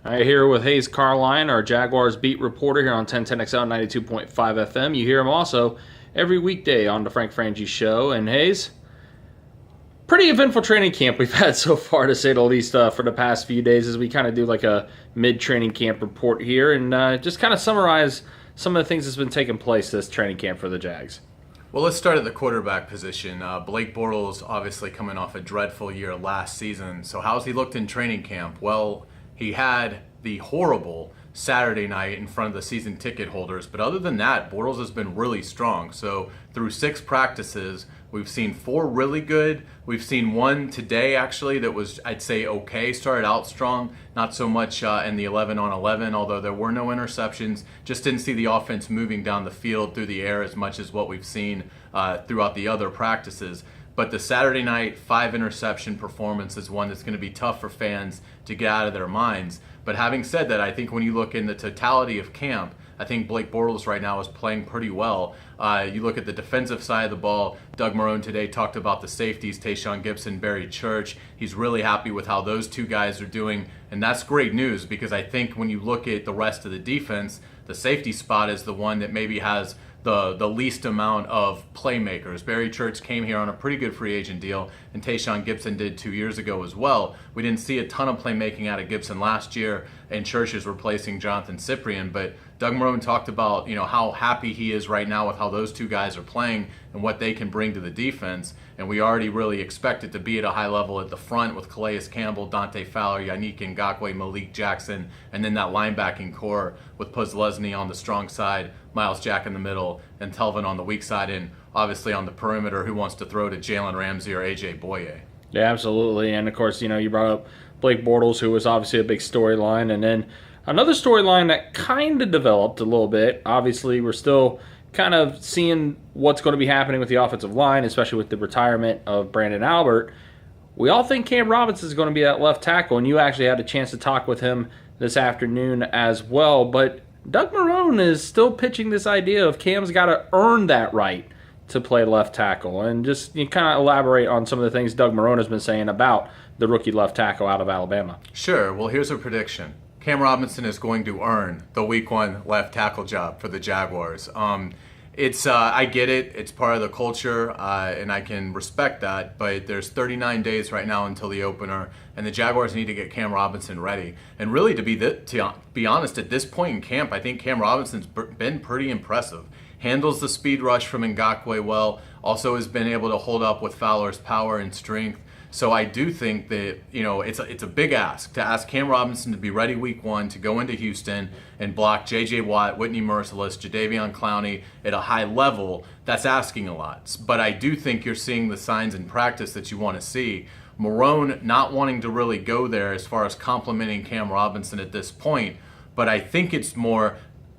All right, here with Hayes Carlyon, our Jaguars beat reporter here on 1010XL 92.5 FM. You hear him also every weekday on the Frank Frangie Show. And Hayes, pretty eventful training camp we've had so far, to say the least, for the past few days, as we kind of do like a mid-training camp report here and just kind of summarize some of the things that's been taking place this training camp for the Jags. Well, let's start at the quarterback position. Blake Bortles obviously coming off a dreadful year last season. So how's he looked in training camp? Well, he had the horrible Saturday night in front of the season ticket holders. But other than that, Bortles has been really strong. So through 6 practices, we've seen 4 really good. We've seen 1 today, actually, that was, I'd say, okay. Started out strong, not so much in the 11-on-11, although there were no interceptions. Just didn't see the offense moving down the field through the air as much as what we've seen throughout the other practices. But the Saturday night 5 interception performance is one that's going to be tough for fans to get out of their minds. But having said that, I think when you look in the totality of camp, I think Blake Bortles right now is playing pretty well. You look at the defensive side of the ball. Doug Marrone today talked about the safeties, Tayshaun Gibson, Barry Church. He's really happy with how those 2 guys are doing. And that's great news, because I think when you look at the rest of the defense, the safety spot is the one that maybe has the least amount of playmakers. Barry Church came here on a pretty good free agent deal, and Tayshaun Gibson did 2 years ago as well. We didn't see a ton of playmaking out of Gibson last year, and Church is replacing Jonathan Cyprien. But Doug Marrone talked about, how happy he is right now with how those 2 guys are playing and what they can bring to the defense. And we already really expect it to be at a high level at the front with Calais Campbell, Dante Fowler, Yannick Ngakoue, Malik Jackson, and then that linebacking core with Puzlesny on the strong side, Miles Jack in the middle, and Telvin on the weak side, and obviously on the perimeter, who wants to throw to Jalen Ramsey or AJ Boye. Yeah, absolutely. And of course, you brought up Blake Bortles, who was obviously a big storyline. And then another storyline that kind of developed a little bit. Obviously, we're still kind of seeing what's going to be happening with the offensive line, especially with the retirement of Brandon Albert. We all think Cam Robinson is going to be that left tackle, and you actually had a chance to talk with him this afternoon as well. But Doug Marrone is still pitching this idea of Cam's got to earn that right to play left tackle. And just kind of elaborate on some of the things Doug Marrone has been saying about the rookie left tackle out of Alabama. Sure. Well, here's a prediction. Cam Robinson is going to earn the week 1 left tackle job for the Jaguars. I get it. It's part of the culture, and I can respect that. But there's 39 days right now until the opener, and the Jaguars need to get Cam Robinson ready. And really, to be honest, at this point in camp, I think Cam Robinson's been pretty impressive. Handles the speed rush from Ngakoue well. Also has been able to hold up with Fowler's power and strength. So I do think that, it's a big ask to ask Cam Robinson to be ready week 1 to go into Houston and block J.J. Watt, Whitney Merciless, Jadeveon Clowney at a high level. That's asking a lot. But I do think you're seeing the signs in practice that you want to see. Marrone not wanting to really go there as far as complimenting Cam Robinson at this point, but I think it's more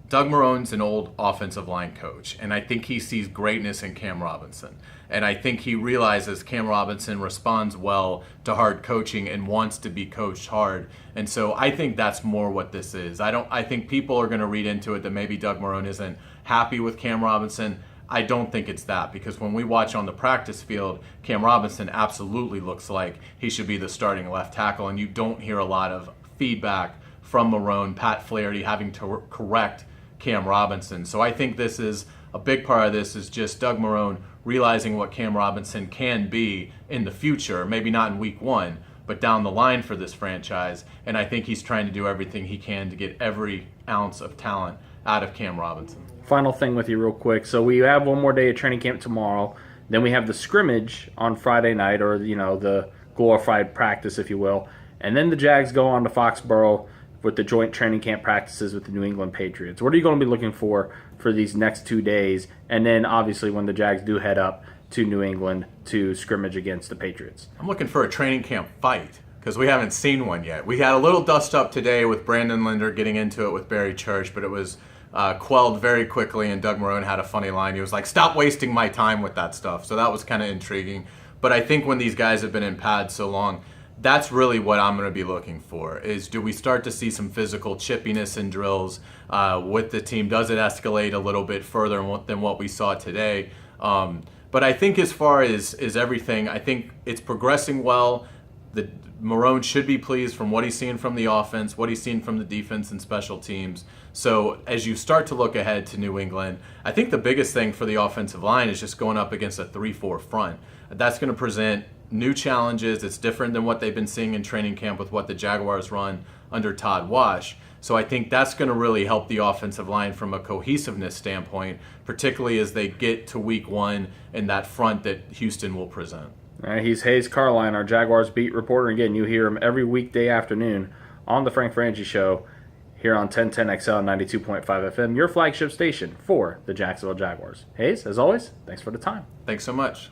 Doug Marrone's an old offensive line coach, and I think he sees greatness in Cam Robinson. And I think he realizes Cam Robinson responds well to hard coaching and wants to be coached hard. And so I think that's more what this is. I think people are going to read into it that maybe Doug Marrone isn't happy with Cam Robinson. I don't think it's that, because when we watch on the practice field, Cam Robinson absolutely looks like he should be the starting left tackle, and you don't hear a lot of feedback from Marrone, Pat Flaherty having to correct Cam Robinson. So I think this is a big part of this is just Doug Marrone realizing what Cam Robinson can be in the future, maybe not in week 1, but down the line for this franchise. And I think he's trying to do everything he can to get every ounce of talent out of Cam Robinson. Final thing with you real quick. So we have one more day of training camp tomorrow. Then we have the scrimmage on Friday night, or, the glorified practice, if you will. And then the Jags go on to Foxborough with the joint training camp practices with the New England Patriots. What are you going to be looking for these next 2 days? And then, obviously, when the Jags do head up to New England to scrimmage against the Patriots. I'm looking for a training camp fight, because we haven't seen one yet. We had a little dust-up today with Brandon Linder getting into it with Barry Church, but it was quelled very quickly, and Doug Marrone had a funny line. He was like, "Stop wasting my time with that stuff." So that was kind of intriguing. But I think when these guys have been in pads so long, that's really what I'm going to be looking for, is do we start to see some physical chippiness in drills with the team? Does it escalate a little bit further than what we saw today? But I think as far as everything, I think it's progressing well. The Marone should be pleased from what he's seeing from the offense, what he's seen from the defense and special teams. So as you start to look ahead to New England, I think the biggest thing for the offensive line is just going up against a 3-4 front. That's going to present new challenges. It's different than what they've been seeing in training camp with what the Jaguars run under Todd Wash. So I think that's going to really help the offensive line from a cohesiveness standpoint, particularly as they get to week 1 and that front that Houston will present. All right, he's Hayes Carlyon, our Jaguars beat reporter. Again, you hear him every weekday afternoon on the Frank Frangie Show here on 1010XL 92.5 FM, your flagship station for the Jacksonville Jaguars. Hayes, as always, thanks for the time. Thanks so much.